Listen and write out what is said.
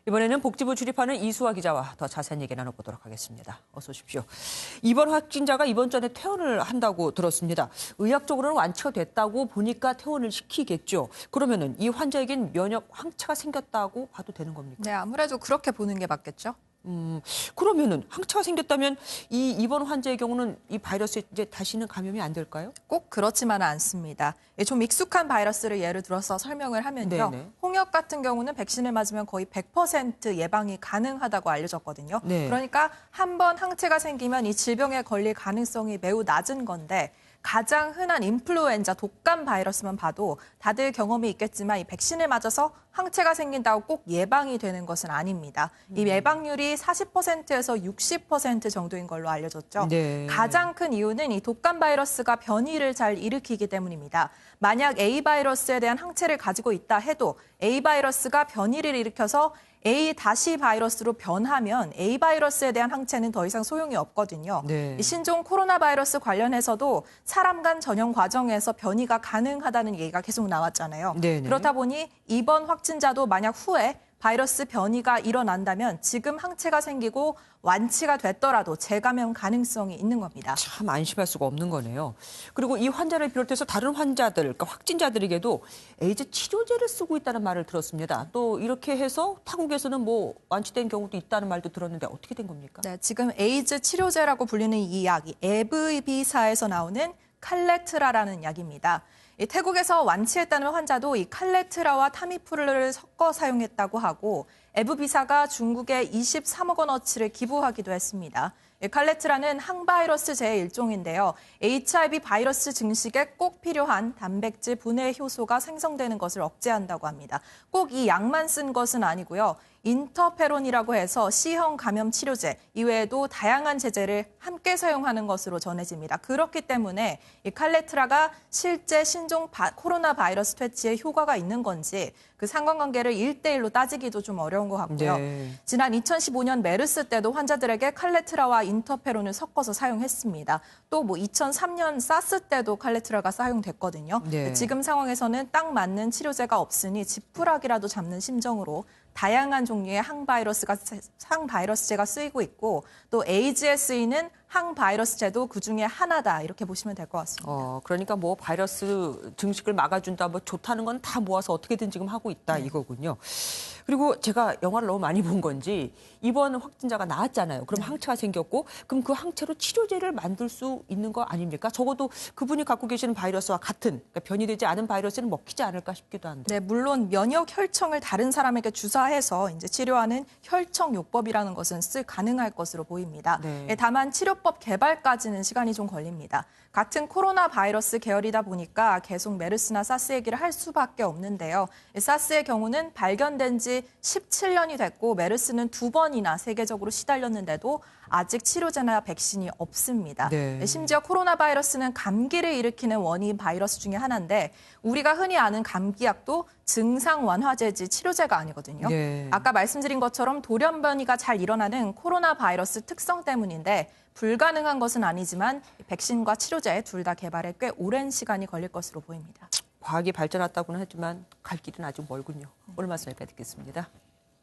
이번에는 복지부 출입하는 이수아 기자와 더 자세한 얘기 나눠보도록 하겠습니다. 어서 오십시오. 이번 확진자가 이번 주에 퇴원을 한다고 들었습니다. 의학적으로는 완치가 됐다고 보니까 퇴원을 시키겠죠. 그러면은 이 환자에겐 면역 항체가 생겼다고 봐도 되는 겁니까? 네, 아무래도 그렇게 보는 게 맞겠죠. 그러면은 항체가 생겼다면 이 이번 환자의 경우는 이 바이러스에 이제 다시는 감염이 안 될까요? 꼭 그렇지만은 않습니다. 좀 익숙한 바이러스를 예를 들어서 설명을 하면요. 네네. 홍역 같은 경우는 백신을 맞으면 거의 100% 예방이 가능하다고 알려졌거든요. 네. 그러니까 한 번 항체가 생기면 이 질병에 걸릴 가능성이 매우 낮은 건데 가장 흔한 인플루엔자 독감 바이러스만 봐도 다들 경험이 있겠지만 이 백신을 맞아서 항체가 생긴다고 꼭 예방이 되는 것은 아닙니다. 이 예방률이 40%에서 60% 정도인 걸로 알려졌죠. 네. 가장 큰 이유는 이 독감 바이러스가 변이를 잘 일으키기 때문입니다. 만약 A 바이러스에 대한 항체를 가지고 있다 해도 A 바이러스가 변이를 일으켜서 A 다시 바이러스로 변하면 A 바이러스에 대한 항체는 더 이상 소용이 없거든요. 네. 이 신종 코로나 바이러스 관련해서도 사람 간 전염 과정에서 변이가 가능하다는 얘기가 계속 나왔잖아요. 네네. 그렇다 보니 이번 확진자도 만약 후에 바이러스 변이가 일어난다면 지금 항체가 생기고 완치가 됐더라도 재감염 가능성이 있는 겁니다. 참 안심할 수가 없는 거네요. 그리고 이 환자를 비롯해서 다른 환자들, 그러니까 확진자들에게도 에이즈 치료제를 쓰고 있다는 말을 들었습니다. 또 이렇게 해서 타국에서는 뭐 완치된 경우도 있다는 말도 들었는데 어떻게 된 겁니까? 네, 지금 에이즈 치료제라고 불리는 이 약이 에브비사에서 나오는 칼레트라라는 약입니다. 태국에서 완치했다는 환자도 이 칼레트라와 타미프루를 섞어 사용했다고 하고 에브비사가 중국에 23억 원어치를 기부하기도 했습니다. 칼레트라는 항바이러스제의 일종인데요. HIV 바이러스 증식에 꼭 필요한 단백질 분해 효소가 생성되는 것을 억제한다고 합니다. 꼭 이 약만 쓴 것은 아니고요. 인터페론이라고 해서 C형 감염 치료제 이외에도 다양한 제제를 함께 사용하는 것으로 전해집니다. 그렇기 때문에 이 칼레트라가 실제 신종 코로나 바이러스 퇴치에 효과가 있는 건지 그 상관관계를 1대1로 따지기도 좀 어려운 것 같고요. 네. 지난 2015년 메르스 때도 환자들에게 칼레트라와 인터페론을 섞어서 사용했습니다. 또 뭐 2003년 사스 때도 칼레트라가 사용됐거든요. 네. 지금 상황에서는 딱 맞는 치료제가 없으니 지푸라기라도 잡는 심정으로 다양한 종류의 항바이러스제가 쓰이고 있고 또 에이즈에 쓰이는 항바이러스제도 그중에 하나다 이렇게 보시면 될 것 같습니다. 그러니까 뭐 바이러스 증식을 막아준다, 뭐 좋다는 건 다 모아서 어떻게든 지금 하고 있다 이거군요. 그리고 제가 영화를 너무 많이 본 건지 이번 확진자가 나왔잖아요. 그럼 항체가 생겼고 그럼 그 항체로 치료제를 만들 수 있는 거 아닙니까? 적어도 그분이 갖고 계시는 바이러스와 같은 그러니까 변이되지 않은 바이러스는 먹히지 않을까 싶기도 한데. 네, 물론 면역 혈청을 다른 사람에게 주사해서 이제 치료하는 혈청요법이라는 것은 가능할 것으로 보입니다. 네. 다만 치료법 개발까지는 시간이 좀 걸립니다. 같은 코로나 바이러스 계열이다 보니까 계속 메르스나 사스 얘기를 할 수밖에 없는데요. 사스의 경우는 발견된 지 17년이 됐고 메르스는 2번이나 세계적으로 시달렸는데도 아직 치료제나 백신이 없습니다. 네. 심지어 코로나 바이러스는 감기를 일으키는 원인 바이러스 중에 하나인데 우리가 흔히 아는 감기약도 증상 완화제지 치료제가 아니거든요. 네. 아까 말씀드린 것처럼 돌연변이가 잘 일어나는 코로나 바이러스 특성 때문인데 불가능한 것은 아니지만 백신과 치료제 둘 다 개발에 꽤 오랜 시간이 걸릴 것으로 보입니다. 과학이 발전했다고는 하지만 갈 길은 아직 멀군요. 오늘 말씀 여기까지 듣겠습니다.